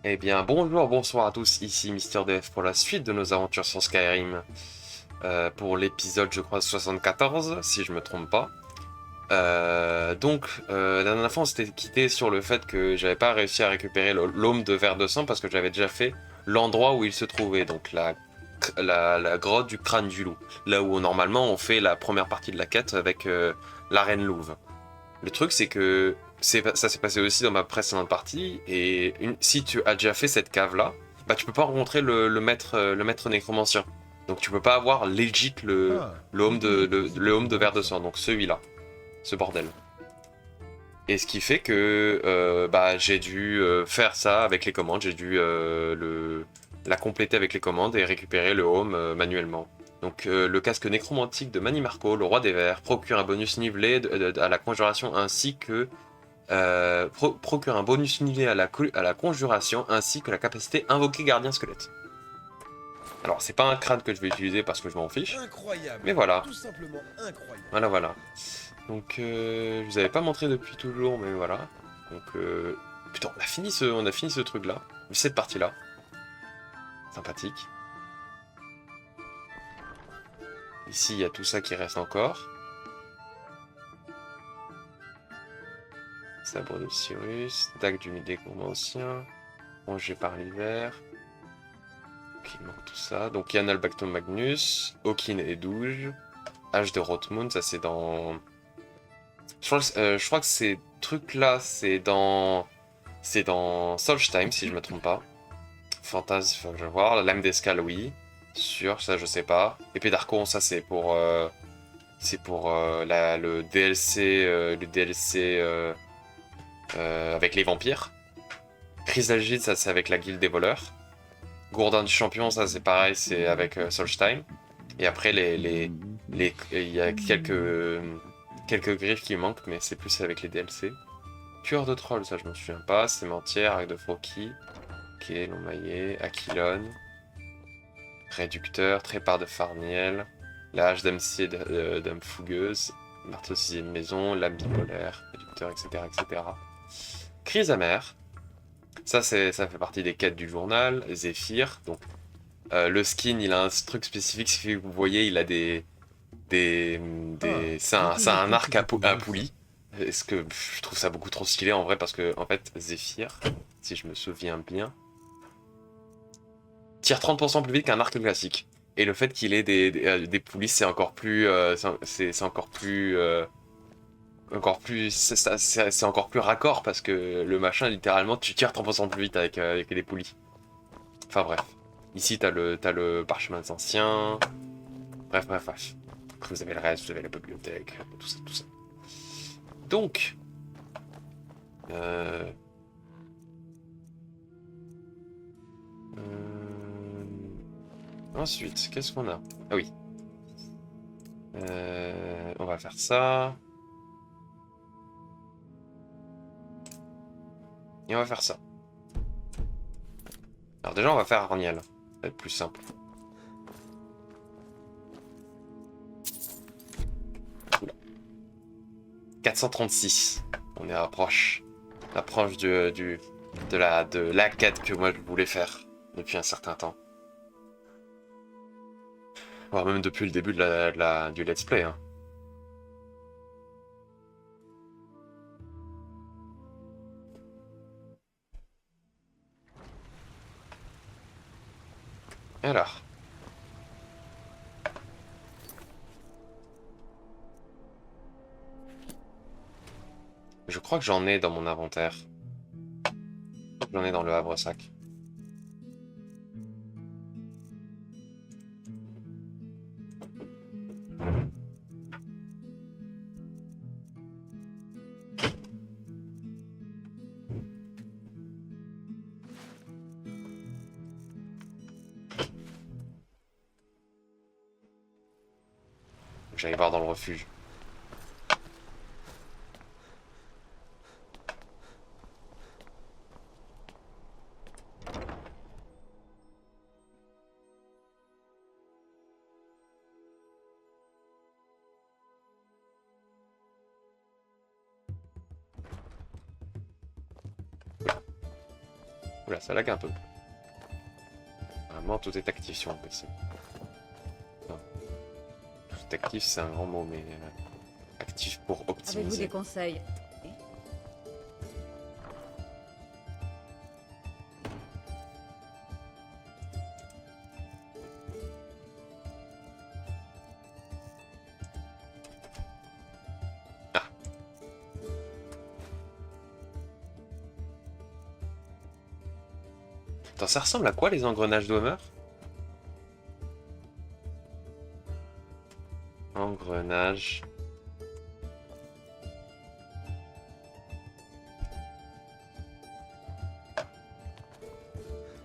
Eh bien, bonjour, bonsoir à tous, ici MrDF pour la suite de nos aventures sur Skyrim. Pour l'épisode, je crois, 74, si je me trompe pas. La dernière fois, on s'était quitté sur le fait que j'avais pas réussi à récupérer l'aume de verre de sang parce que j'avais déjà fait l'endroit où il se trouvait, donc la grotte du crâne du loup. Là où normalement on fait la première partie de la quête avec la reine louve. Le truc, c'est que ça s'est passé aussi dans ma précédente partie, et si tu as déjà fait cette cave-là, bah tu peux pas rencontrer le maître nécromancien. Donc tu peux pas avoir legit Ah, le home de bon verre à de sang, savoir. donc celui-là, ce bordel. Et ce qui fait que bah, j'ai dû faire ça avec les commandes, j'ai dû la compléter avec les commandes et récupérer le home manuellement. Donc le casque nécromantique de Manimarco, le roi des vers, procure un bonus nivelé à la conjuration ainsi que procure un bonus nivelé à la conjuration ainsi que la capacité invoquer gardien squelette. Alors c'est pas un crâne que je vais utiliser parce que je m'en fiche, Incroyable. mais voilà, Tout simplement incroyable. voilà. Donc je vous avais pas montré depuis toujours, mais voilà. Donc putain, on a fini ce truc là, cette partie là, sympathique. Ici il y a tout ça qui reste encore. Sabre de Cyrus, dague du nécromancien, rongé par l'hiver. Ok, il manque tout ça. Donc il y a Nalbacton Magnus, Okin et Douge, Hache de Rothmund, ça c'est dans. Je crois que ces trucs là c'est dans Solstheim si je me trompe pas. Fantasme, faut que je vois. La lame d'escale, oui. Sûr, ça je sais pas. Épée d'Archon, ça c'est pour le DLC avec les vampires. Chrysalgide, ça c'est avec la guilde des voleurs. Gourdin du champion, ça c'est pareil, c'est avec Solstheim. Et après il y a quelques griffes qui manquent, mais c'est plus avec les DLC. Tueur de troll, ça je me souviens pas. Sémentière, arc de Froki. Ok, long maillet, Aquilon. Réducteur, trépart de Farniel, la hache d'Amcier d'âme fougueuse, marteau sixième maison, lame bipolaire, réducteur, etc. etc. Crise amère, ça fait partie des quêtes du journal, Zéphyr, donc le skin il a un truc spécifique, ce qui fait que vous voyez il a Ah, c'est un notez que arc c'était à bien ça. poulie. Est-ce que je trouve ça beaucoup trop stylé en vrai parce que en fait Zéphyr, si je me souviens bien, tire 30% plus vite qu'un arc classique. Et le fait qu'il ait des poulies, c'est encore plus, c'est encore plus, c'est encore plus raccord parce que le machin, littéralement, tu tires 30% plus vite avec des poulies. Enfin bref. Ici, t'as le parchemin des anciens. Bref, bref, bref. Après, vous avez le reste, vous avez la bibliothèque, tout ça, tout ça. Donc, euh, euh, ensuite, qu'est-ce qu'on a? Ah oui. On va faire ça. Et on va faire ça. Alors déjà, on va faire Arniel. Ça va être plus simple. Oula. 436. On est approche. Approche de la quête que moi je voulais faire depuis un certain temps. Voire même depuis le début du let's play. Hein. Alors. Je crois que j'en ai dans mon inventaire. J'en ai dans le havre-sac. J'allais voir dans le refuge. Oula, ça lag un peu. Vraiment, tout est actif sur mon PC. Non. Tout est actif, c'est un grand mot, mais actif pour Avez-vous optimiser. des conseils? Attends, ça ressemble à quoi les engrenages d'Homer? Engrenage.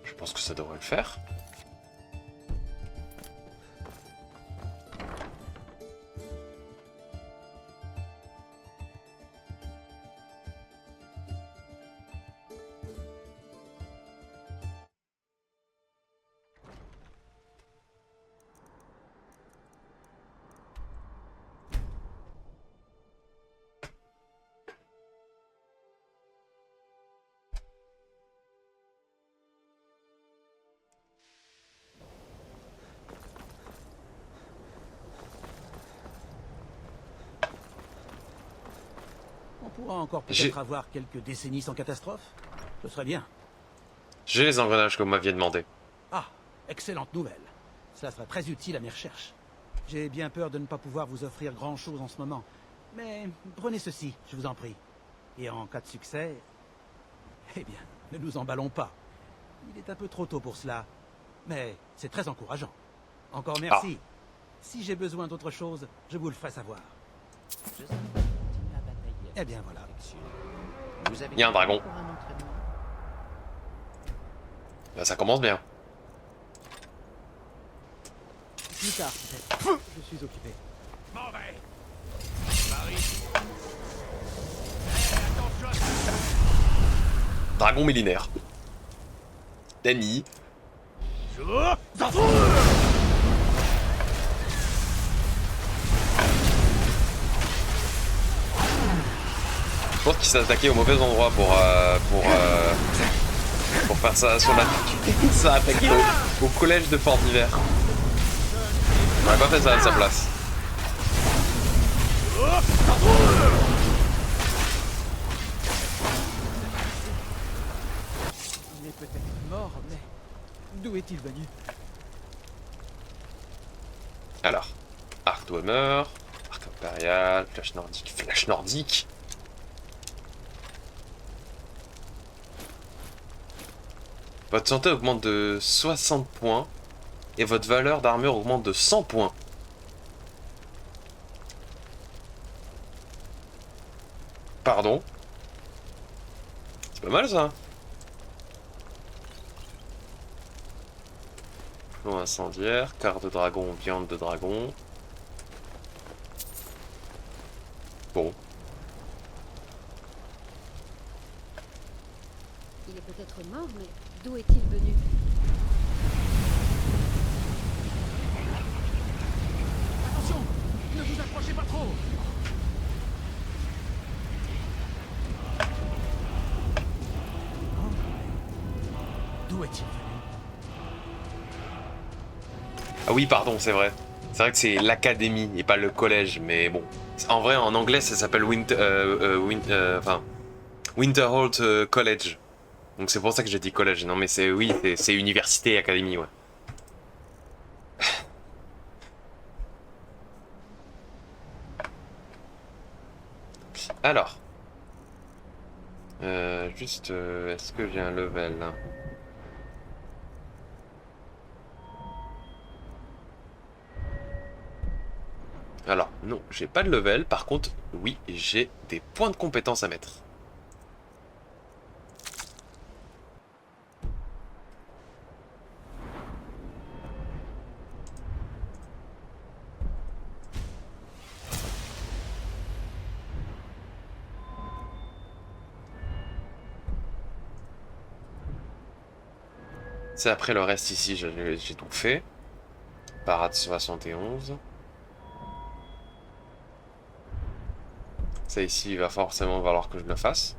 Je pense que ça devrait le faire. On pourra encore J'ai- peut-être avoir quelques décennies sans catastrophe. Ce serait bien. J'ai les engrenages que vous m'aviez demandé. Ah, excellente nouvelle. Cela serait très utile à mes recherches. J'ai bien peur de ne pas pouvoir vous offrir grand-chose en ce moment. Mais prenez ceci, je vous en prie. Et en cas de succès... Eh bien, ne nous emballons pas. Il est un peu trop tôt pour cela. Mais c'est très encourageant. Encore merci. Si j'ai besoin d'autre chose, je vous le ferai savoir. Eh bien voilà. Il y a un dragon. Bah, ça commence bien. Plus tard, peut-être. Je suis occupé. Dragon millénaire. Danny. Je pense qu'il s'est attaqué au mauvais endroit pour faire ça sur la... Il s'est attaqué au collège de Fort d'hiver. On aurait pas fait ça à sa place. Il est peut-être mort, mais d'où est-il venu? Alors, Arc Dwemer, Arc Impérial, Flash Nordique, Flash Nordique. Votre santé augmente de 60 points et votre valeur d'armure augmente de 100 points. Pardon? C'est pas mal ça. Plomb incendiaire, quart de dragon, viande de dragon. Bon. Il est peut-être mort, mais d'où est-il venu? Attention! Ne vous approchez pas trop! D'où est-il venu? Ah oui, pardon, c'est vrai. C'est vrai que c'est l'académie et pas le collège, mais bon. En vrai, en anglais, ça s'appelle Winterholt College. Donc c'est pour ça que j'ai dit collège. Non, mais c'est oui, c'est université et académie, ouais. Alors. Juste, est-ce que j'ai un level là? Alors, non, j'ai pas de level. Par contre, oui, j'ai des points de compétence à mettre. C'est après le reste ici, j'ai tout fait. Parade 71. Ça ici, il va forcément falloir que je le fasse.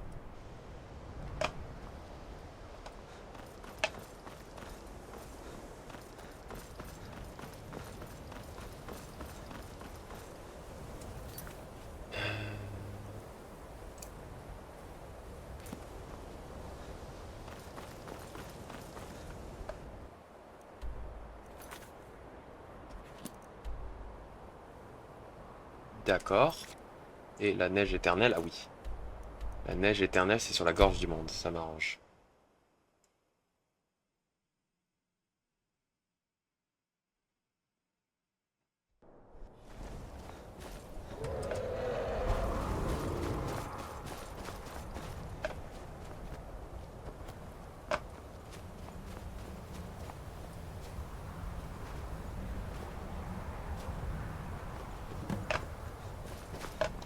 D'accord. Et la neige éternelle, ah oui. La neige éternelle, c'est sur la gorge du monde, ça m'arrange.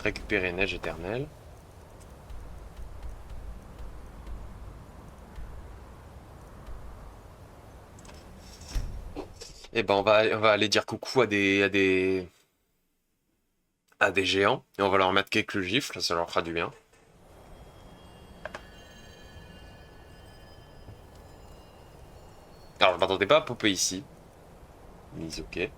Récupérer neige éternelle. Et ben on va aller dire coucou à des géants et on va leur mettre quelques gifles, ça leur fera du bien. Alors je m'attendais pas à popper ici. Mise ok.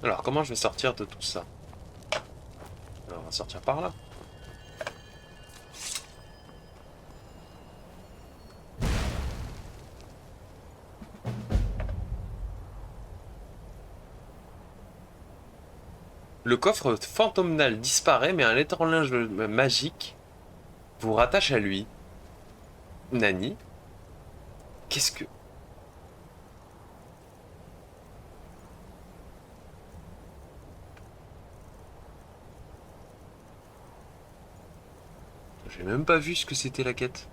Alors comment je vais sortir de tout ça? Alors, on va sortir par là. Le coffre fantomnal disparaît, mais un étrange magique vous rattache à lui. Nani? Qu'est-ce que... J'ai même pas vu ce que c'était la quête.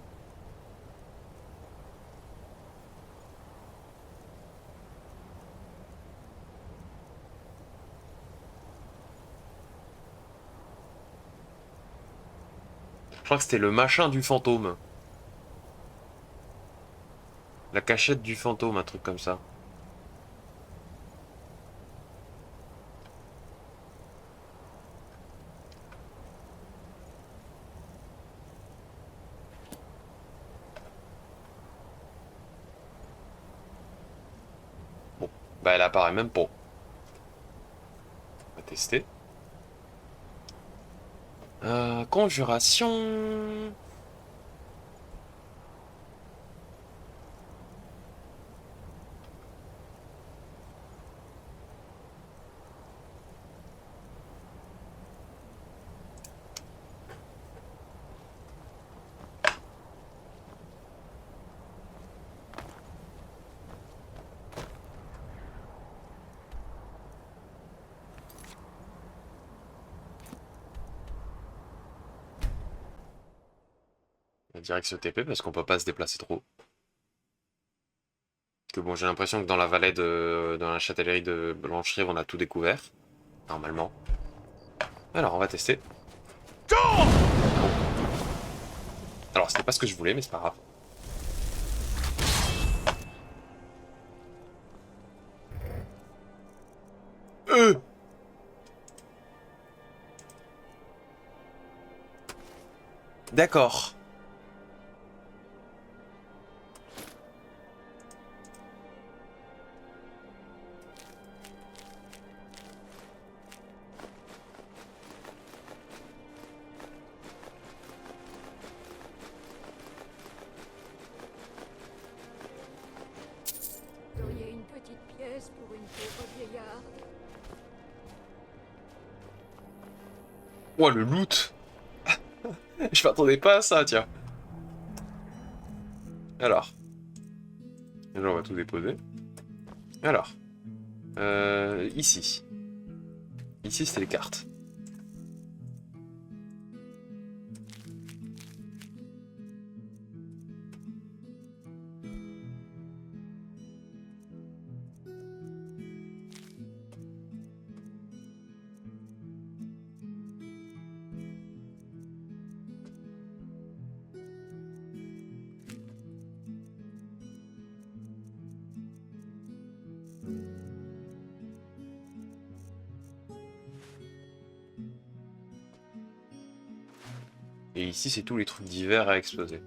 Je crois que c'était le machin du fantôme. La cachette du fantôme, un truc comme ça. Bon, bah elle apparaît même pas. On va tester. Conjuration. Direct se TP parce qu'on peut pas se déplacer trop. Que bon, j'ai l'impression que dans la vallée dans la châtellerie de Blancherive, on a tout découvert. Normalement. Alors, on va tester. Alors, c'était pas ce que je voulais, mais c'est pas grave. D'accord. Vous auriez une petite pièce pour une pauvre vieillarde? Oh, le loot. Je m'attendais pas à ça, tiens. Alors. Là, on va tout déposer. Alors. Ici. Ici, c'était les cartes. Et ici, c'est tous les trucs divers à exploser.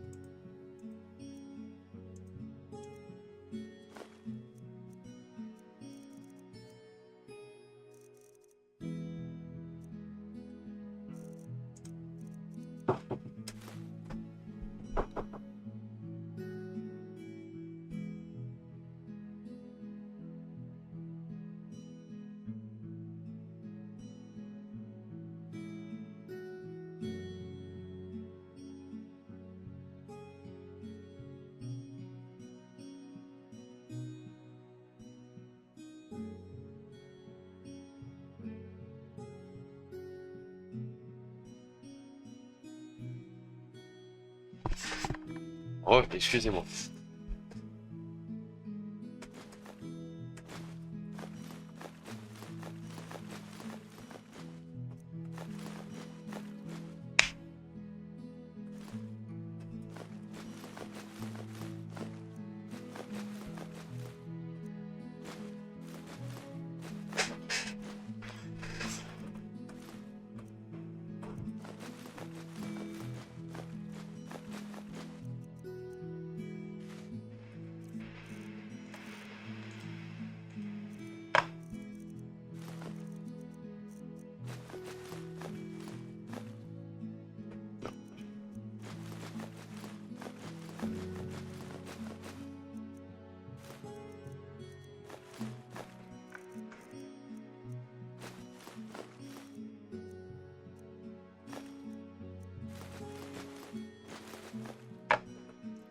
Oh, excusez-moi.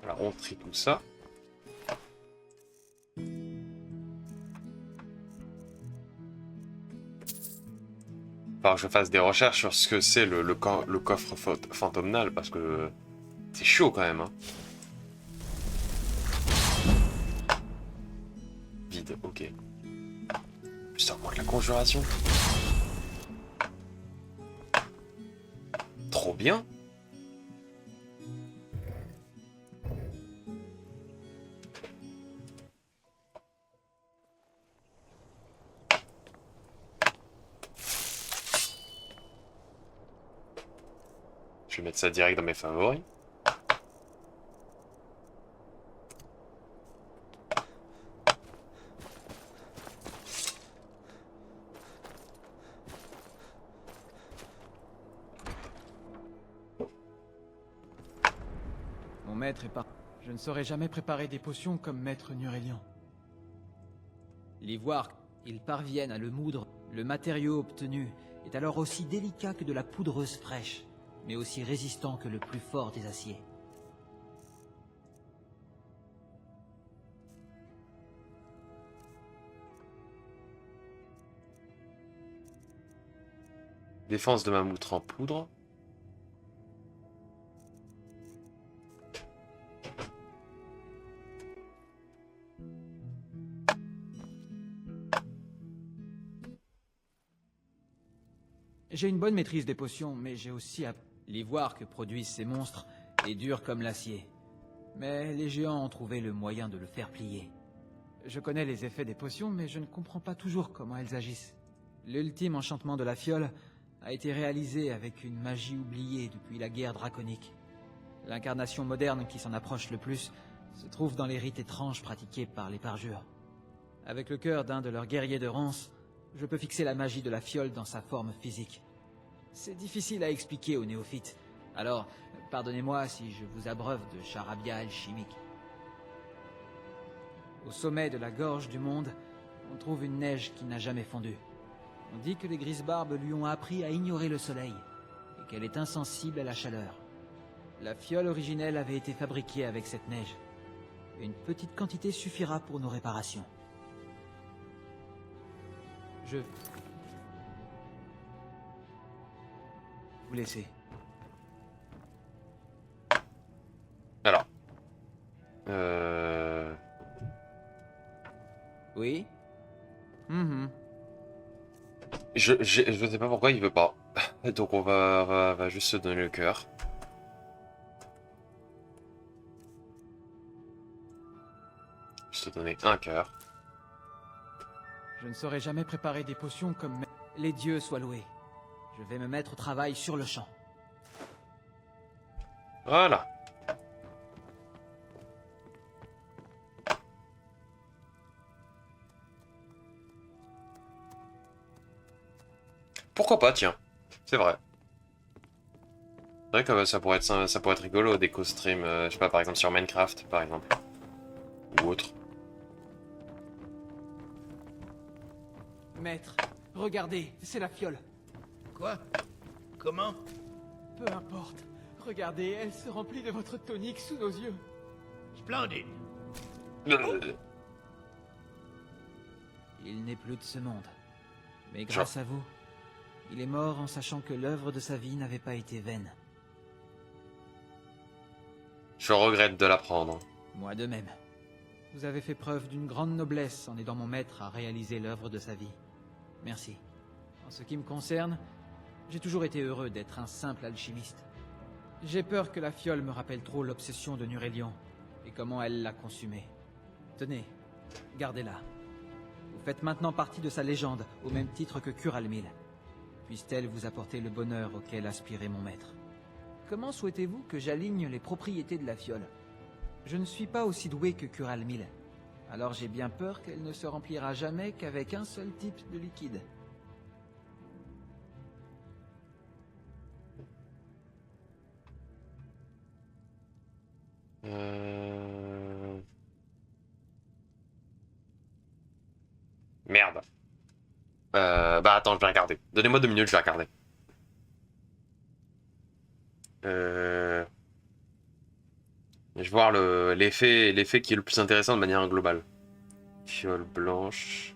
Voilà, on trie tout ça. Enfin, je fasse des recherches sur ce que c'est le coffre fantomnal, parce que c'est chaud quand même. Hein. Vide, ok. Putain, moi de la conjuration. Trop bien. Je vais mettre ça direct dans mes favoris. Mon maître est pas... Je ne saurais jamais préparer des potions comme maître Nurélian. L'ivoire, ils parviennent à le moudre. Le matériau obtenu est alors aussi délicat que de la poudreuse fraîche, mais aussi résistant que le plus fort des aciers. Défense de ma moutre en poudre. J'ai une bonne maîtrise des potions, mais j'ai aussi l'ivoire que produisent ces monstres est dur comme l'acier. Mais les géants ont trouvé le moyen de le faire plier. Je connais les effets des potions, mais je ne comprends pas toujours comment elles agissent. L'ultime enchantement de la fiole a été réalisé avec une magie oubliée depuis la guerre draconique. L'incarnation moderne qui s'en approche le plus se trouve dans les rites étranges pratiqués par les parjures. Avec le cœur d'un de leurs guerriers de Rance, je peux fixer la magie de la fiole dans sa forme physique. C'est difficile à expliquer aux néophytes, alors pardonnez-moi si je vous abreuve de charabia alchimique. Au sommet de la gorge du monde, on trouve une neige qui n'a jamais fondu. On dit que les Grisebarbes lui ont appris à ignorer le soleil, et qu'elle est insensible à la chaleur. La fiole originelle avait été fabriquée avec cette neige. Une petite quantité suffira pour nos réparations. Je... vous laisser. Alors. Oui. Je sais pas pourquoi il veut pas. Donc on va juste se donner le cœur. Juste se donner un cœur. Je ne saurais jamais préparer des potions comme... Les dieux soient loués. Je vais me mettre au travail sur le champ. Voilà. Pourquoi pas, tiens. C'est vrai. C'est vrai que ça pourrait être rigolo des co-streams, je sais pas, par exemple sur Minecraft, par exemple. Ou autre. Maître, regardez, c'est la fiole. Quoi? Comment? Peu importe. Regardez, elle se remplit de votre tonique sous nos yeux. Splendide. Il n'est plus de ce monde. Mais grâce à vous, il est mort en sachant que l'œuvre de sa vie n'avait pas été vaine. Je regrette de l'apprendre. Moi de même. Vous avez fait preuve d'une grande noblesse en aidant mon maître à réaliser l'œuvre de sa vie. Merci. En ce qui me concerne, j'ai toujours été heureux d'être un simple alchimiste. J'ai peur que la fiole me rappelle trop l'obsession de Nurélion et comment elle l'a consumée. Tenez, gardez-la. Vous faites maintenant partie de sa légende, au même titre que Kuralmil. Puisse-t-elle vous apporter le bonheur auquel aspirait mon maître. Comment souhaitez-vous que j'aligne les propriétés de la fiole? Je ne suis pas aussi doué que Kuralmil. Alors j'ai bien peur qu'elle ne se remplira jamais qu'avec un seul type de liquide. Merde. Bah attends, je vais regarder. Donnez-moi 2 minutes, je vais regarder. Je vais voir l'effet qui est le plus intéressant de manière globale. Fiole blanche.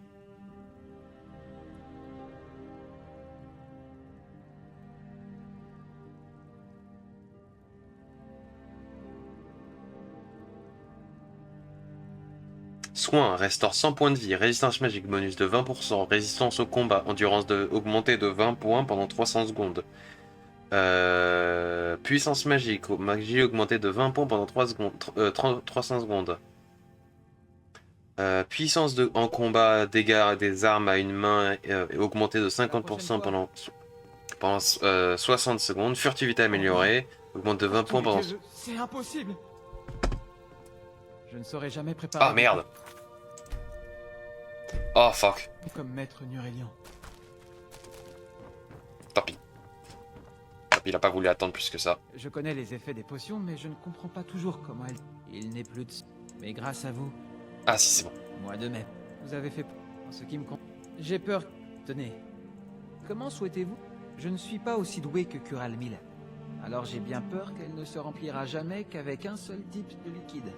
Soin, restaure 100 points de vie, résistance magique bonus de 20%, résistance au combat, endurance augmentée de 20 points pendant 300 secondes. Puissance magique, magie augmentée de 20 points pendant 300 secondes. Puissance en combat, dégâts des armes à une main augmentée de 50% pendant 60 secondes. Furtivité améliorée, augmente de 20 points pendant... C'est impossible. Je ne saurais jamais préparer... Ah merde. Oh fuck. Comme maître Nurélion. Tant pis. Il a pas voulu attendre plus que ça. Je connais les effets des potions, mais je ne comprends pas toujours comment elle... Il n'est plus de... Mais grâce à vous... Ah si, c'est bon. Moi de même. Vous avez fait... En ce qui me compte... J'ai peur... Tenez. Comment souhaitez-vous? Je ne suis pas aussi doué que Kuralmil. Alors j'ai bien peur qu'elle ne se remplira jamais qu'avec un seul type de liquide.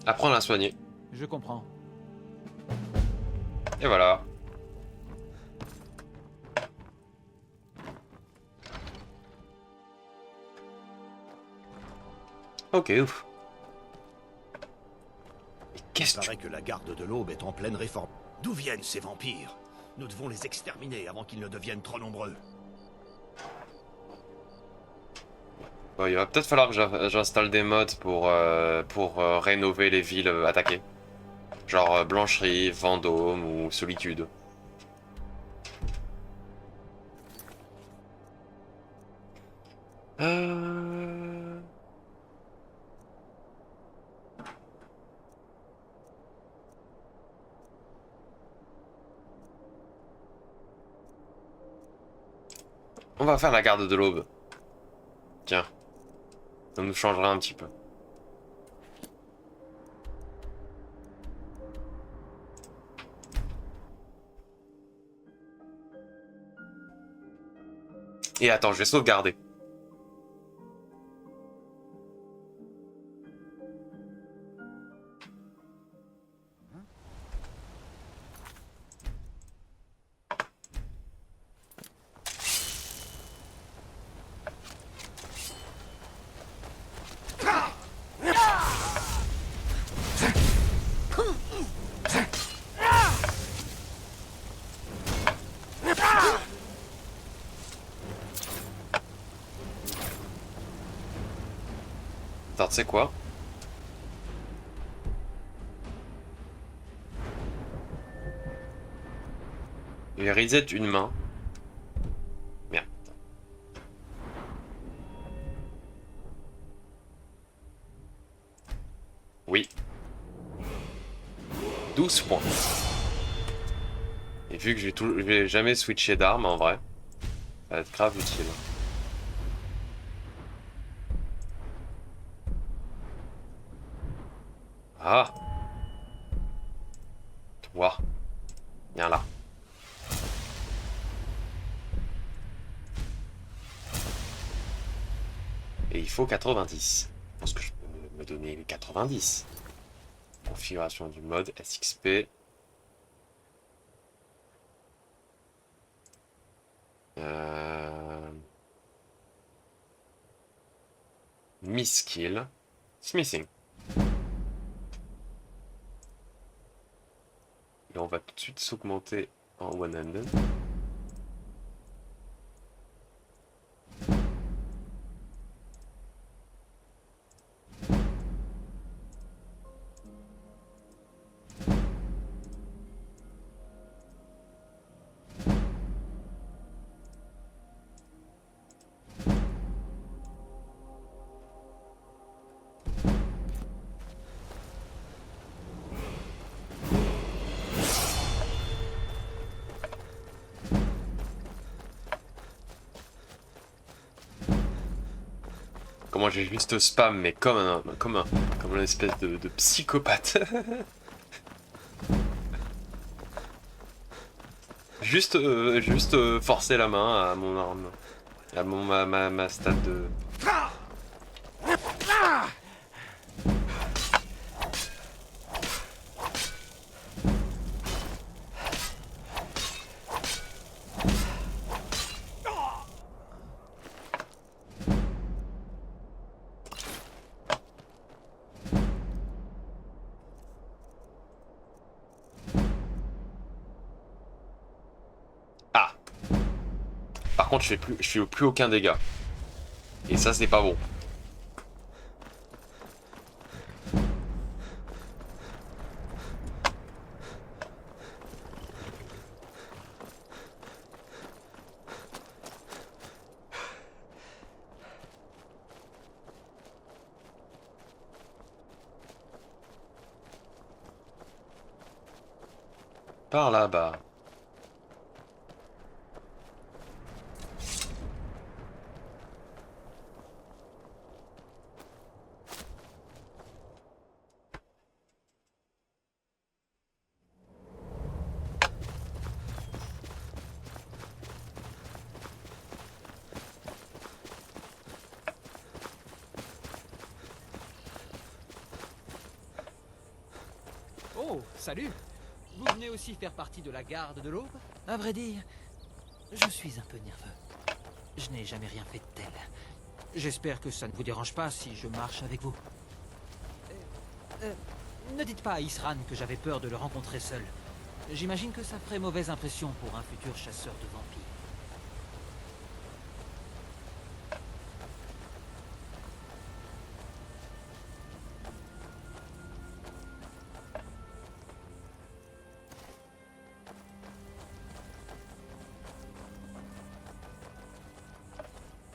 Apprendre à soigner. Je comprends. Et voilà. Ok, ouf. Mais qu'est-ce Il paraît que la garde de l'Aube est en pleine réforme. D'où viennent ces vampires? Nous devons les exterminer avant qu'ils ne deviennent trop nombreux. Bon, il va peut-être falloir que j'installe des mods pour rénover les villes attaquées. Genre Blancherie, Vendôme ou Solitude. On va faire la garde de l'Aube. Tiens. Ça nous changera un petit peu. Et attends, je vais sauvegarder. Attends, tu sais quoi? Il reset une main. Merde. Oui. 12 points. Et vu que je vais jamais switcher d'arme en vrai, ça va être grave utile. Ah. Toi. Viens là. Et il faut 90. Je pense que je peux me donner les 90. Configuration du mode SXP. Miss Skill. Smithing. Et on va tout de suite s'augmenter en one-handed. Comment j'ai juste spam, mais comme une espèce de psychopathe. juste forcer la main à mon arme, à ma stat de. Ah. Par contre, je fais plus aucun dégât. Et ça, c'est pas bon. Par là-bas. Oh, salut! Vous venez aussi faire partie de la garde de l'aube? À vrai dire, je suis un peu nerveux. Je n'ai jamais rien fait de tel. J'espère que ça ne vous dérange pas si je marche avec vous. Ne dites pas à Isran que j'avais peur de le rencontrer seul. J'imagine que ça ferait mauvaise impression pour un futur chasseur de vampires.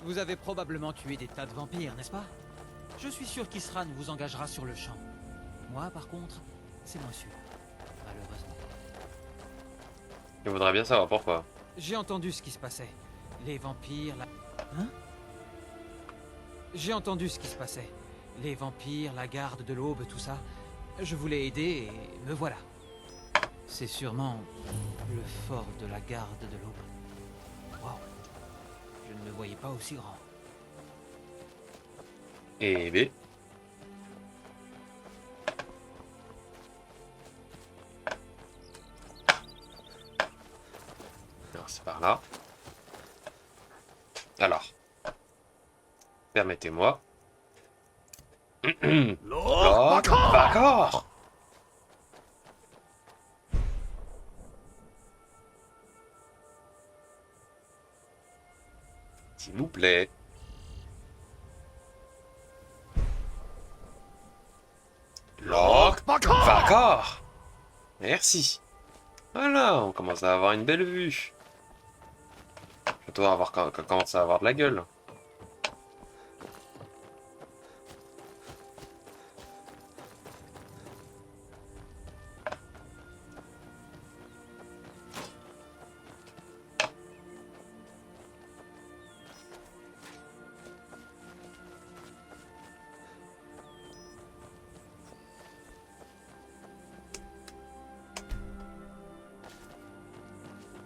Vous avez probablement tué des tas de vampires, n'est-ce pas? Je suis sûr qu'Isran vous engagera sur le champ. Moi, par contre, c'est moins sûr. Malheureusement. Je voudrais bien savoir pourquoi. J'ai entendu ce qui se passait. Les vampires, la... Hein? J'ai entendu ce qui se passait. Les vampires, la garde de l'aube, tout ça. Je voulais aider et me voilà. C'est sûrement le fort de la garde de l'aube. Wow. Je ne le voyais pas aussi grand. Et B. Alors, c'est par là. Alors. Permettez-moi. Oh, d'accord. S'il vous plaît. Lock. D'accord. Merci. Voilà, on commence à avoir une belle vue. Je dois avoir commence à avoir de la gueule.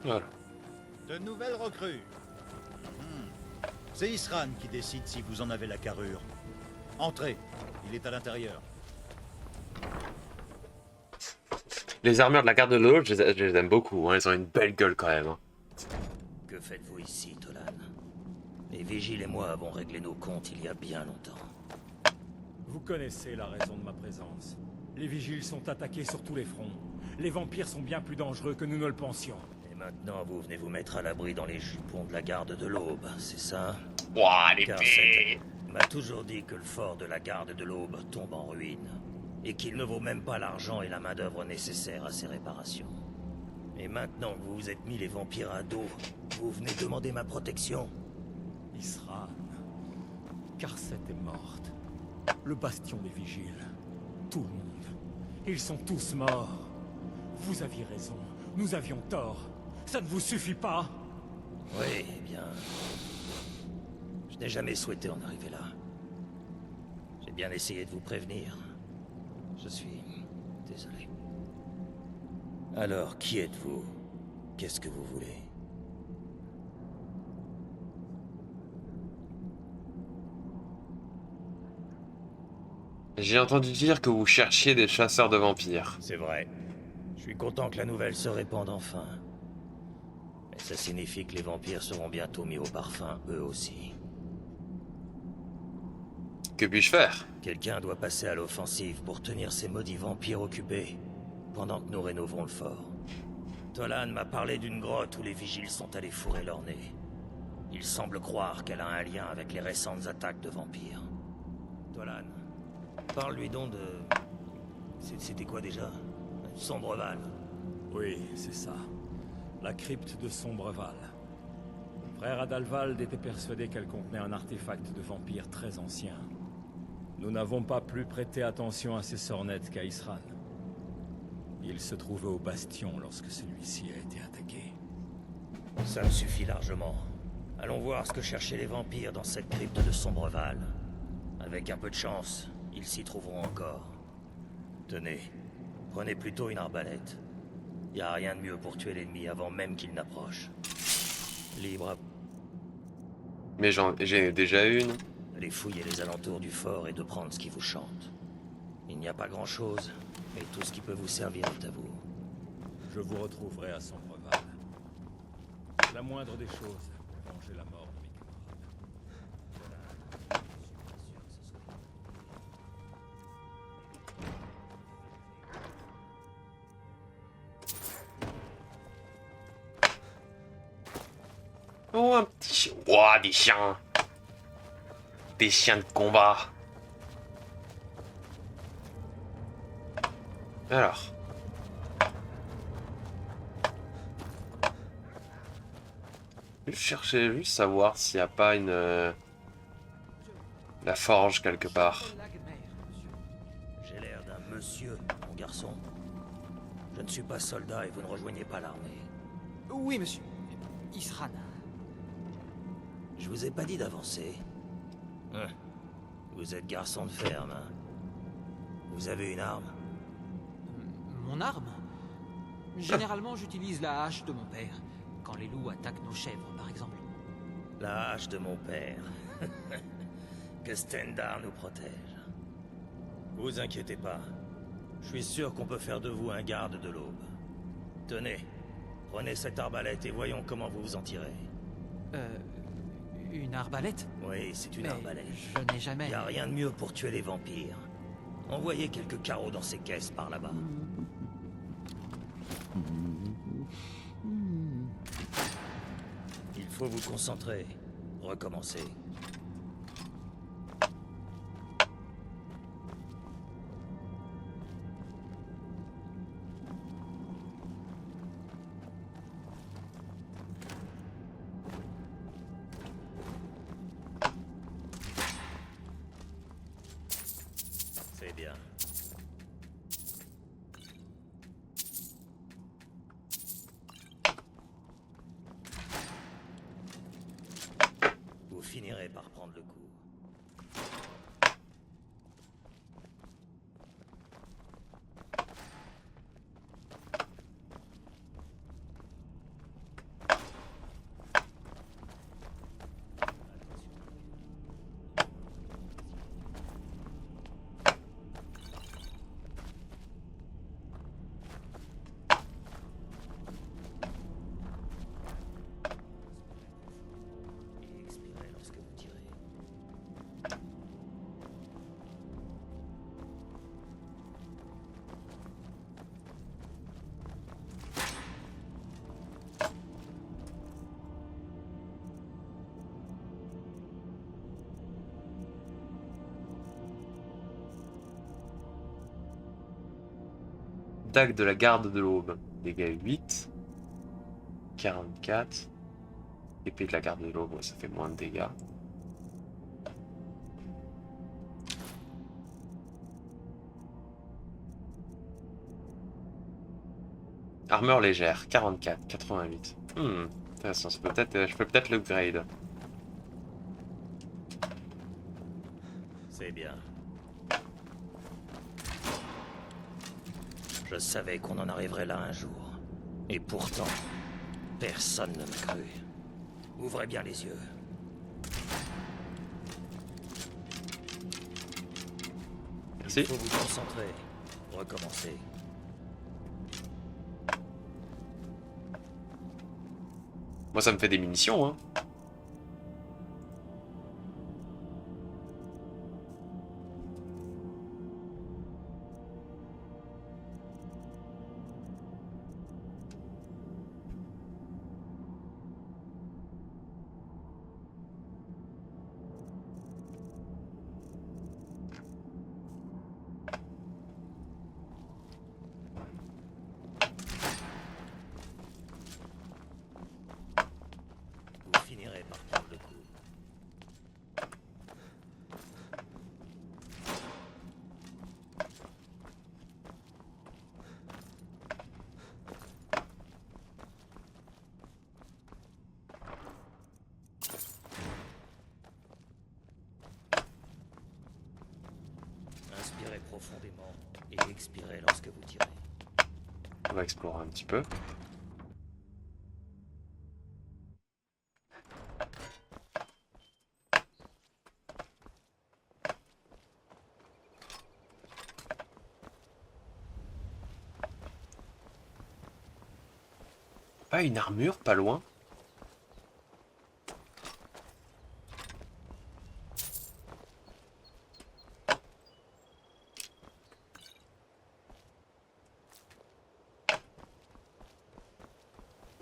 Voilà. De nouvelles recrues. C'est Isran qui décide si vous en avez la carrure. Entrez, il est à l'intérieur. Les armures de la garde de l'eau, je les aime beaucoup. Hein. Elles ont une belle gueule quand même. Hein. Que faites-vous ici, Tolan? Les vigiles et moi avons réglé nos comptes il y a bien longtemps. Vous connaissez la raison de ma présence. Les vigiles sont attaqués sur tous les fronts. Les vampires sont bien plus dangereux que nous ne le pensions. Et maintenant, vous venez vous mettre à l'abri dans les jupons de la garde de l'Aube, c'est ça? Ouah, Car l'épée! m'a toujours dit que le fort de la garde de l'Aube tombe en ruine, et qu'il ne vaut même pas l'argent et la main-d'œuvre nécessaires à ses réparations. Et maintenant que vous vous êtes mis les vampires à dos, vous venez demander ma protection? Isran. Karset est morte. Le bastion des vigiles. Tout le monde. Ils sont tous morts. Vous aviez raison. Nous avions tort. Ça ne vous suffit pas? Oui, eh bien... Je n'ai jamais souhaité en arriver là. J'ai bien essayé de vous prévenir. Je suis... désolé. Alors, qui êtes-vous? Qu'est-ce que vous voulez? J'ai entendu dire que vous cherchiez des chasseurs de vampires. C'est vrai. Je suis content que la nouvelle se répande enfin. Mais ça signifie que les vampires seront bientôt mis au parfum, eux aussi. Que puis-je faire? Quelqu'un doit passer à l'offensive pour tenir ces maudits vampires occupés, pendant que nous rénovons le fort. Tolan m'a parlé d'une grotte où les vigiles sont allés fourrer leur nez. Il semble croire qu'elle a un lien avec les récentes attaques de vampires. Tolan, parle-lui donc de... C'était quoi déjà? Sombreval. Oui, c'est ça. La crypte de Sombreval. Frère Adalvald était persuadé qu'elle contenait un artefact de vampire très ancien. Nous n'avons pas plus prêté attention à ces sornettes qu'à Isran. Il se trouvait au bastion lorsque celui-ci a été attaqué. Ça me suffit largement. Allons voir ce que cherchaient les vampires dans cette crypte de Sombreval. Avec un peu de chance, ils s'y trouveront encore. Tenez, prenez plutôt une arbalète. Y a rien de mieux pour tuer l'ennemi avant même qu'il n'approche. Libre à... Mais j'ai déjà une. Allez fouiller les alentours du fort et de prendre ce qui vous chante. Il n'y a pas grand-chose, mais tout ce qui peut vous servir est à vous. Je vous retrouverai à Sombreval. La moindre des choses pour venger la mort de mes camarades. Oh, un petit chien. Ouah, des chiens. Des chiens de combat. Alors. Je cherchais juste savoir s'il n'y a pas une... la forge quelque part. J'ai l'air d'un monsieur, mon garçon. Je ne suis pas soldat et vous ne rejoignez pas l'armée. Oui, monsieur. Isran. Je vous ai pas dit d'avancer. Vous êtes garçon de ferme, hein. Vous avez une arme? Mon arme? Généralement, j'utilise la hache de mon père, quand les loups attaquent nos chèvres, par exemple. La hache de mon père. Que Stendar nous protège. Vous inquiétez pas. Je suis sûr qu'on peut faire de vous un garde de l'Aube. Tenez, prenez cette arbalète et voyons comment vous vous en tirez. Une arbalète? Oui, c'est une Mais arbalète. je n'ai jamais... Y a rien de mieux pour tuer les vampires. Envoyez quelques carreaux dans ces caisses par là-bas. Il faut vous concentrer. Recommencez. Attaque de la garde de l'aube. Dégâts 8. 44. Épée de la garde de l'aube, ouais, ça fait moins de dégâts. Armure légère, 44, 88. Intéressant, ça peut peut-être, je peux peut-être l'upgrade. C'est bien. Je savais qu'on en arriverait là un jour. Et pourtant, personne ne m'a cru. Ouvrez bien les yeux. Merci. Il faut vous concentrer. Recommencer. Moi, ça me fait des munitions, hein. Vous finirez par prendre le coup. Inspirez profondément et expirez lorsque vous tirez. On va explorer un petit peu. Pas une armure, pas loin.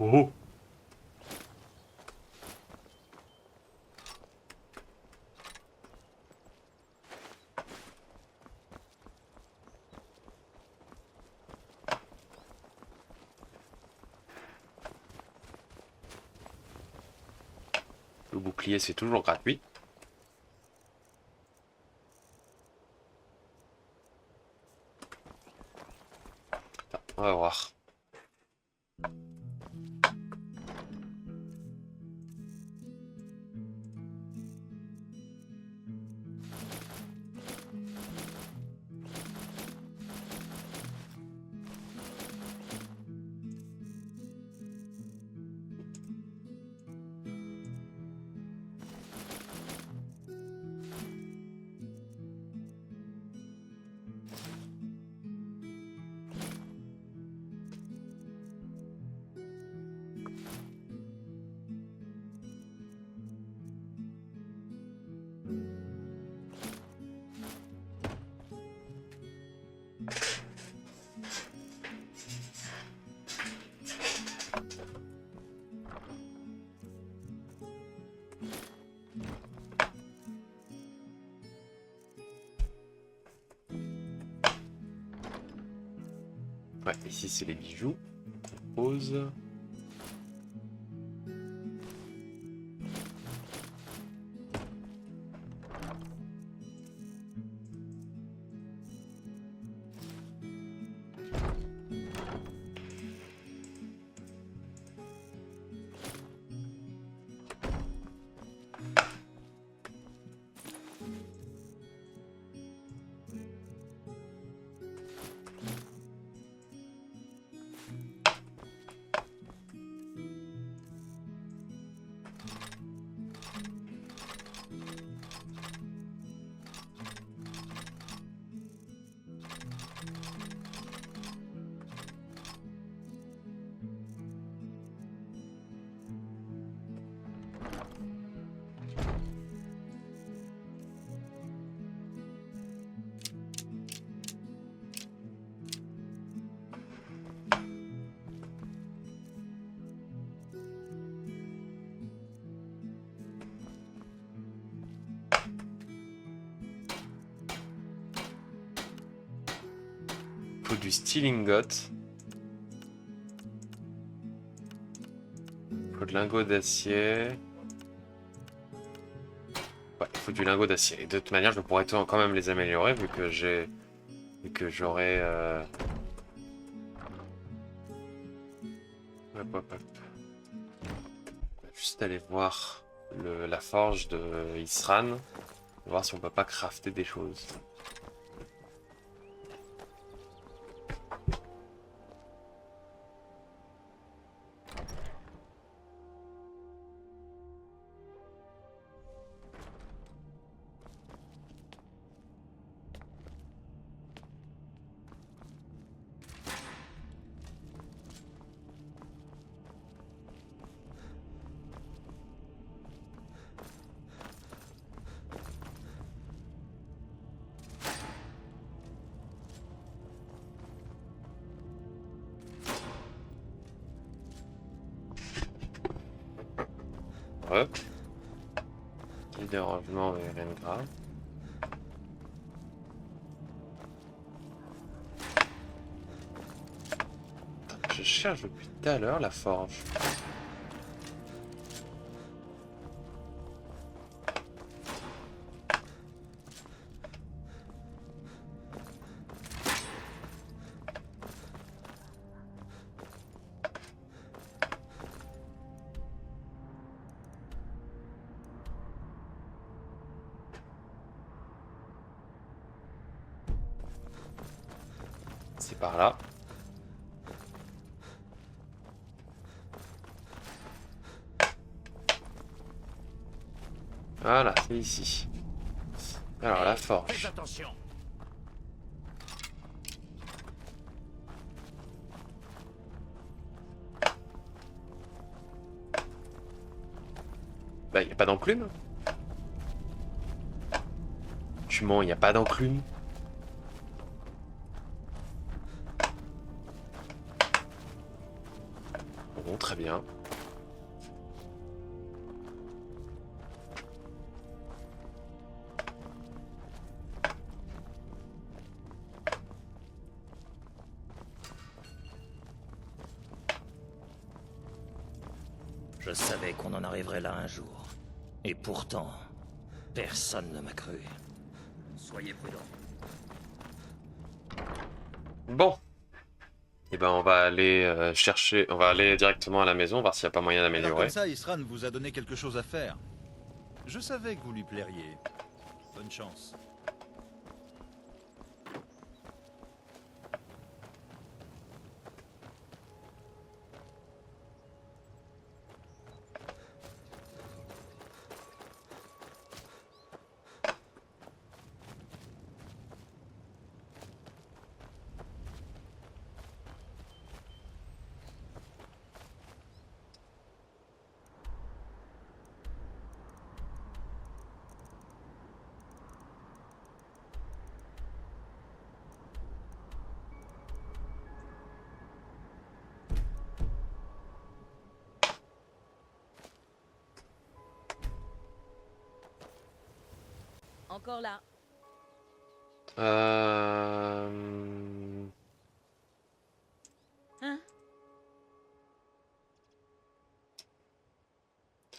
Oh! Le bouclier, c'est toujours gratuit. Attends, on va voir. Ouais, ici c'est les bijoux. Pause. faut du steel ingot. Il faut de lingot d'acier. Ouais, il faut du lingot d'acier. Et de toute manière, je pourrais quand même les améliorer vu que j'aurais... Hop, hop, hop. On va juste aller voir la forge de Isran. Voir si on peut pas crafter des choses. Hop. Petit dérangement et rien de grave. Je cherche depuis tout à l'heure la forge. C'est par là. Voilà, c'est ici. Alors la Faites forge. attention. Bah, y a pas d'enclume. Tu mens, y a pas d'enclume. Bon, très bien. Je savais qu'on en arriverait là un jour. Et pourtant, personne ne m'a cru. Soyez prudents. Bon. Et ben on va aller chercher, on va aller directement à la maison, voir s'il n'y a pas moyen Alors d'améliorer. comme ça, Isran vous a donné quelque chose à faire. Je savais que vous lui plairiez. Bonne chance. Encore là. Hein?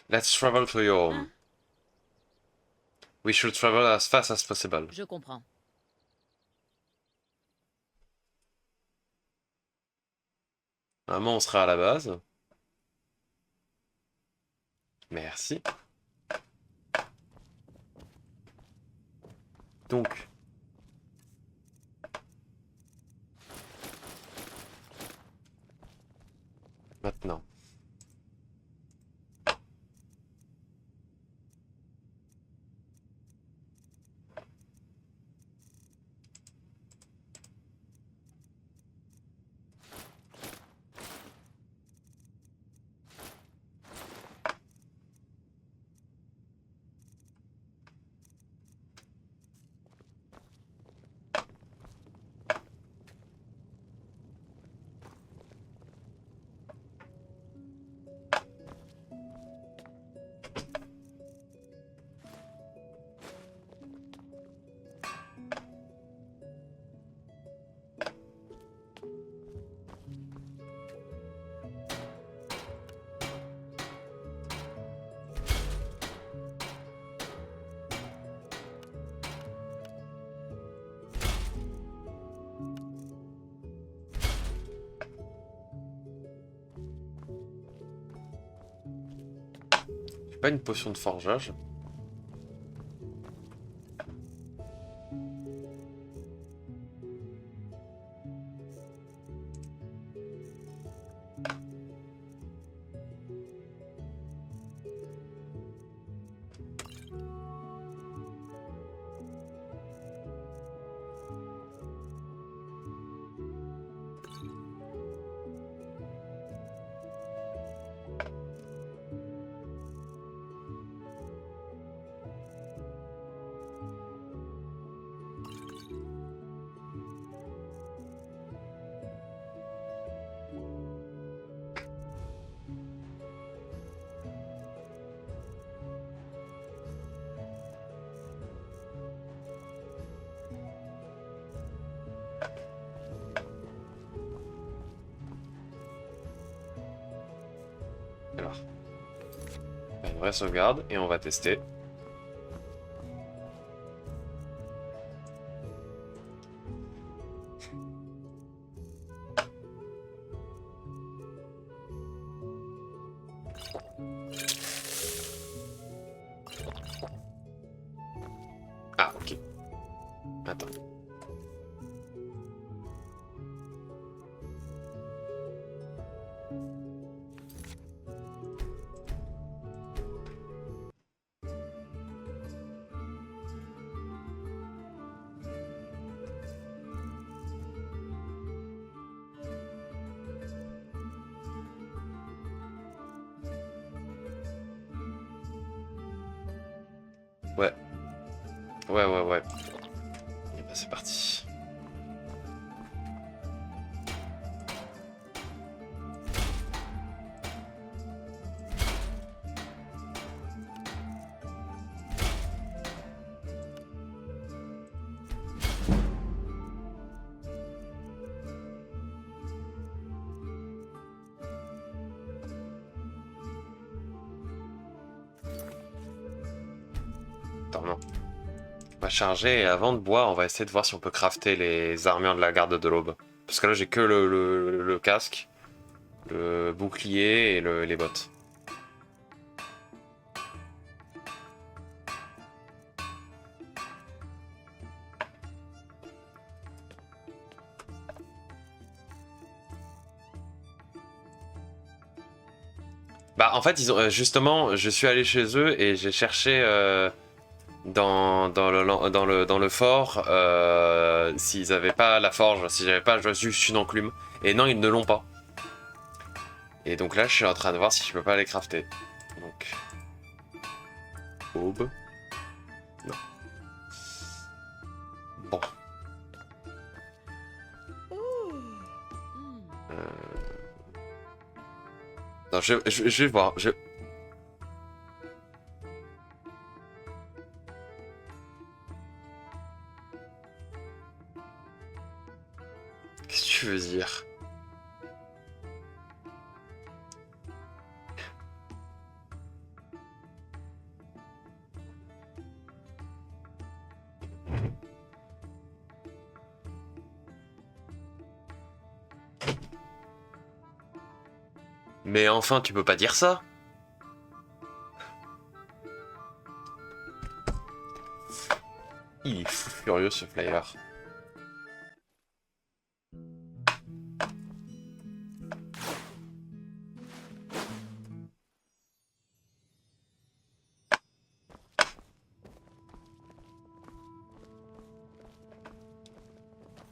Let's travel to your home. Hein? We should travel as fast as possible. Je comprends. Normalement, on sera à la base. Merci. Donc. Maintenant. Pas une potion de forgeage. Alors, une vraie sauvegarde et on va tester. Ah, ok. Attends. Ouais. Ouais. Et bah c'est parti. Attends, non. On va charger et avant de boire, on va essayer de voir si on peut crafter les armures de la garde de l'aube. Parce que là, j'ai que le casque, le bouclier et les bottes. Bah, en fait, ils ont justement, je suis allé chez eux et j'ai cherché dans le fort s'ils avaient pas la forge, si j'avais pas juste une enclume. Et non, ils ne l'ont pas. Et donc là, je suis en train de voir si je peux pas les crafter. Donc. Aube. Non. Bon. Non, je vais voir. Qu'est-ce que tu veux dire? Mais enfin, tu peux pas dire ça? Il est fou furieux ce flyer.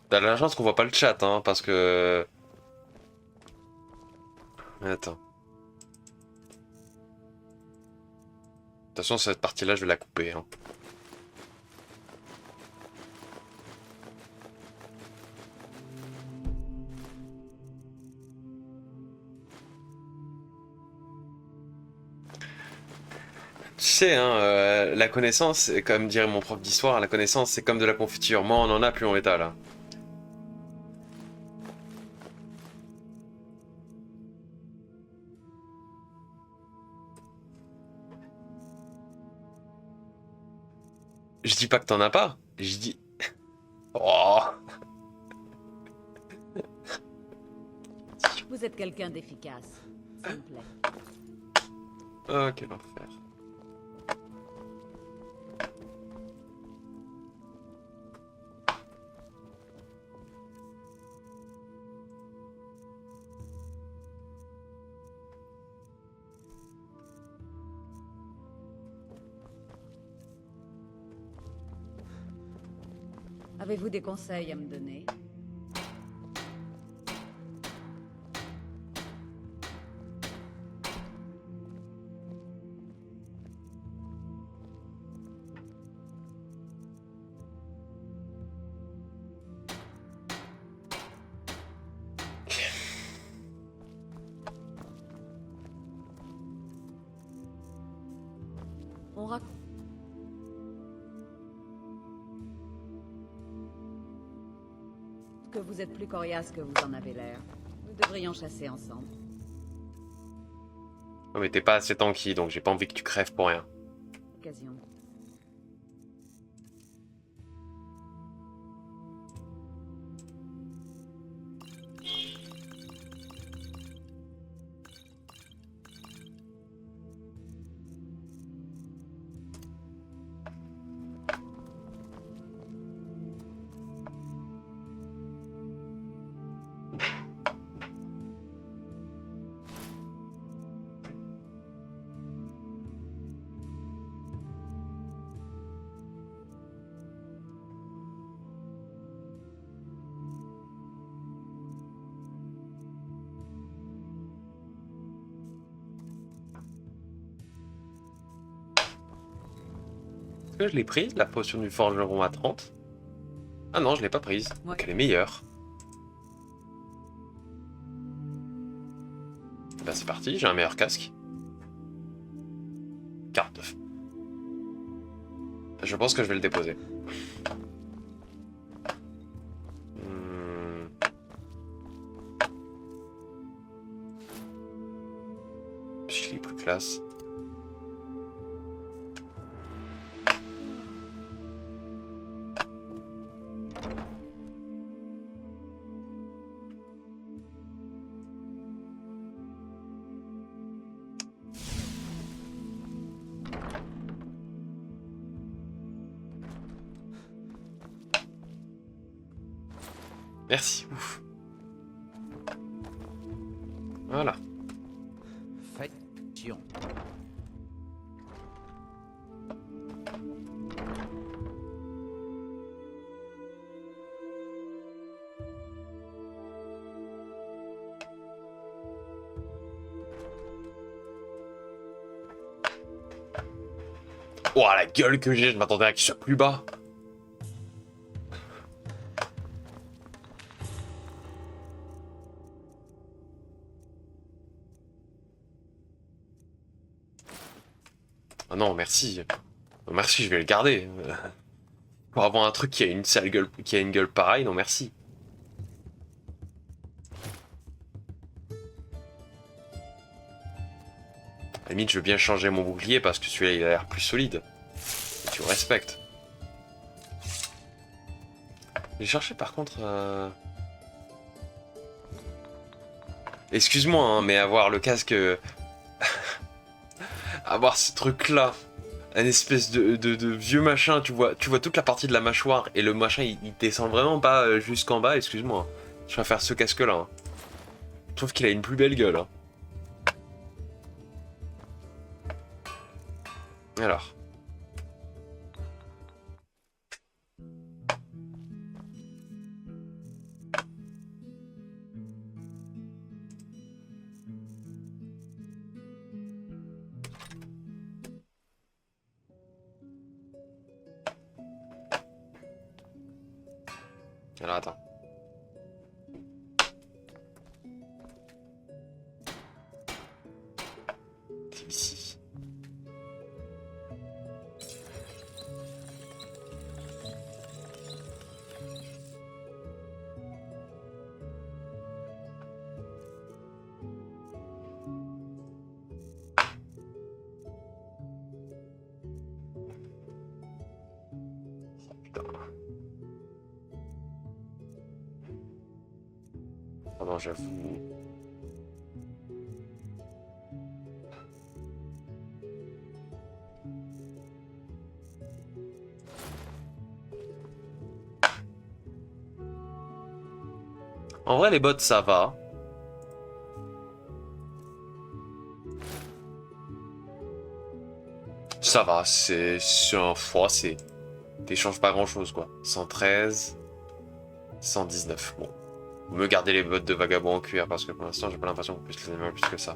T'as de la chance qu'on voit pas le chat, hein, parce que... Attends. De toute façon, cette partie-là, je vais la couper, hein. Tu sais, hein, la connaissance, comme dirait mon prof d'histoire, la connaissance, c'est comme de la confiture. Moins on en a, plus on étale, là. Je dis pas que t'en as pas. Je dis... Oh. Vous êtes quelqu'un d'efficace. Ça me plaît. Oh, quel enfer. Avez-vous des conseils à me donner? On raconte que vous êtes plus coriace que vous en avez l'air. Nous devrions chasser ensemble. Non mais t'es pas assez tanky, donc j'ai pas envie que tu crèves pour rien. Occasion. Est-ce que je l'ai prise, la potion du forgeron à 30? Ah non, je l'ai pas prise. Ouais. Donc elle est meilleure. Bah c'est parti, j'ai un meilleur casque. Carte. Je pense que je vais le déposer. Je l'ai plus classe. Merci. Ouf. Voilà. Faites attention. Oh la gueule que j'ai, je m'attendais à qu'il soit plus bas. Ah non, merci. Merci, je vais le garder. Pour avoir un truc qui a une sale gueule, qui a une gueule pareille, non merci. À la limite, je veux bien changer mon bouclier parce que celui-là, il a l'air plus solide. Et tu le respectes. J'ai cherché par contre... Excuse-moi, hein, mais avoir le casque... avoir ce truc-là, un espèce de vieux machin, tu vois toute la partie de la mâchoire et le machin il descend vraiment pas jusqu'en bas, excuse-moi. Je préfère ce casque-là. Hein. Je trouve qu'il a une plus belle gueule. Hein. Alors. Alors attends. C'est ici. Oh, putain. Ah non, j'avoue. En vrai, les bots, ça va. Ça va, c'est un foie, c'est... T'échanges pas grand chose quoi. 113, 119. Bon. Vous me gardez les bottes de vagabond en cuir parce que pour l'instant j'ai pas l'impression qu'on puisse les améliorer plus que ça.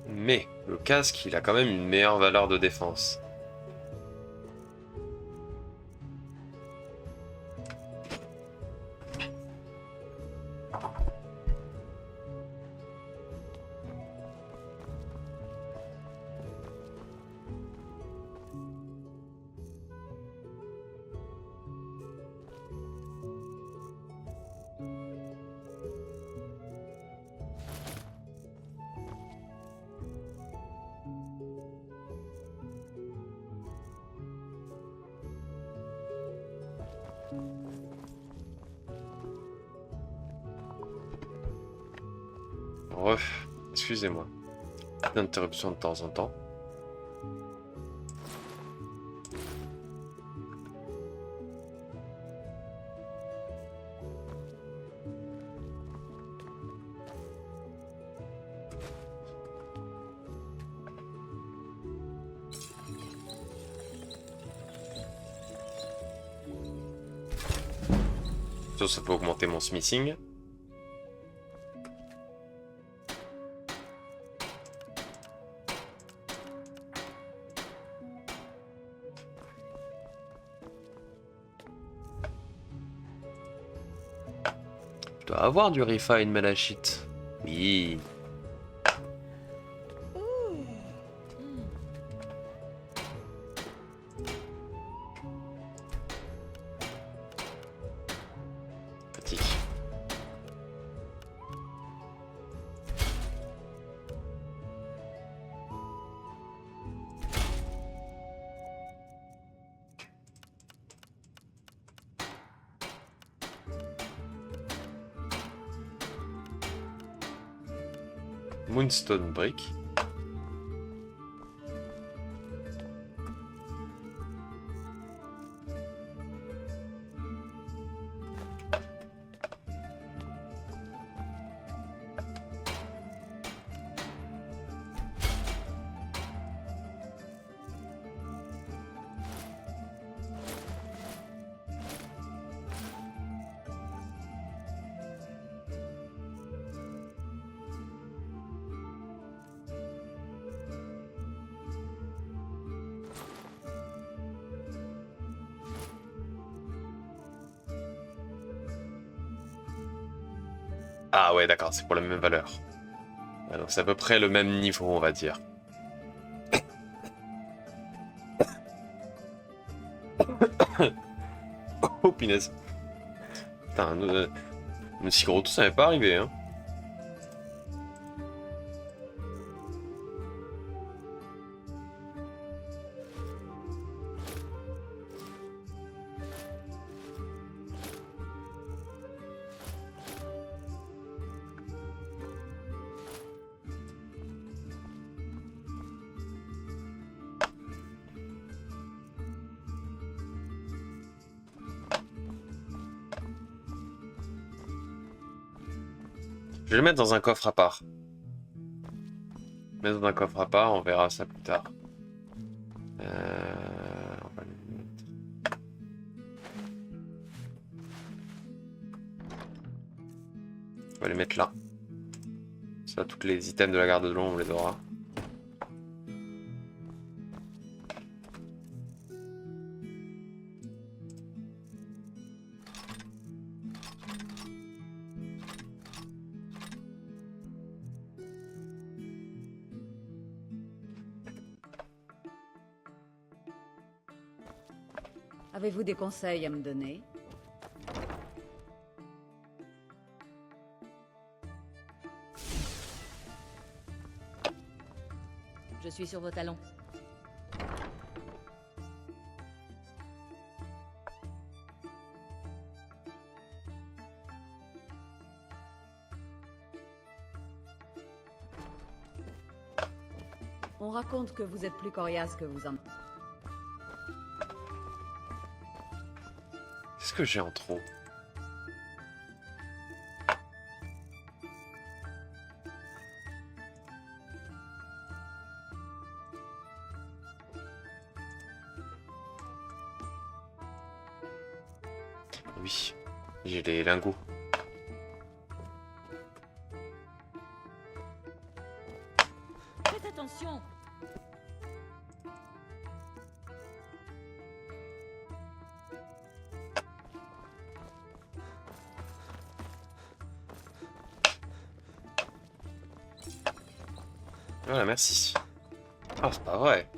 Mais le casque, il a quand même une meilleure valeur de défense. Excusez-moi. Interruption de temps en temps. Ça peut augmenter mon smithing. Je dois avoir du refine malachite. Oui. Pratique. Moonstone Brick. Ah ouais, d'accord, c'est pour la même valeur. Ouais, donc c'est à peu près le même niveau, on va dire. Oh, punaise. Putain, un si gros tout, ça m'est pas arrivé, hein. Je vais le mettre dans un coffre à part. Mettre dans un coffre à part, on verra ça plus tard. On va le mettre. On va les mettre là. Ça, toutes les items de la garde de l'ombre, on les aura. Avez-vous des conseils à me donner? Je suis sur vos talons. On raconte que vous êtes plus coriace que vous en... Qu'est-ce que j'ai en trop? Oui, j'ai les lingots. Faites attention. Voilà, merci. Ah, c'est pas vrai.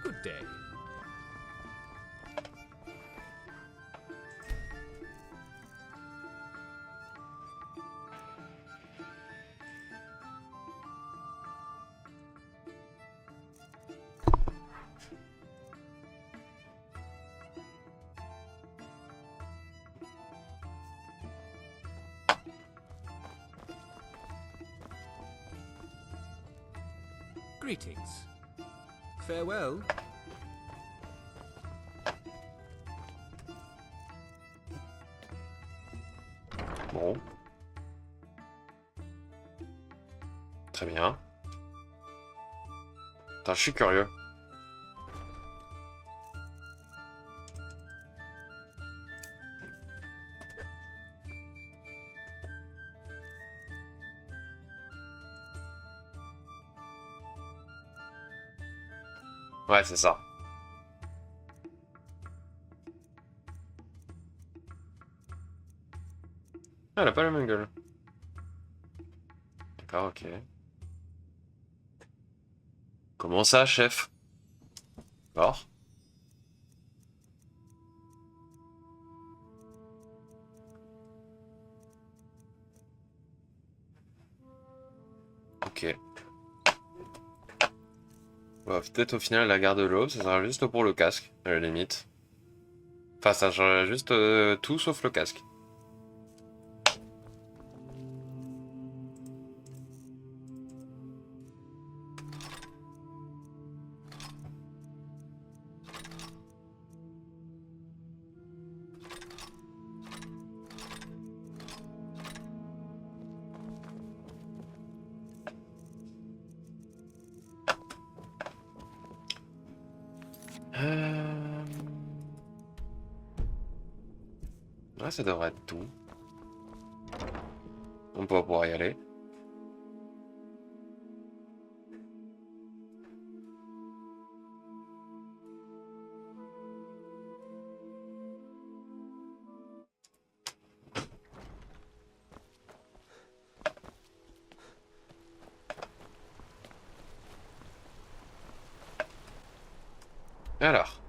Good day. Greetings. Farewell. Bon. Très bien. Attends, je suis curieux. Ouais, c'est ça. Ah, elle a pas la même gueule. D'accord, ok. Comment ça, chef? D'accord. Ok. Bah, peut-être au final la garde de l'eau, ça sera juste pour le casque, à la limite. Enfin, ça changerait juste tout sauf le casque. Ouais, ça devrait être tout. On peut pouvoir y aller. Alors.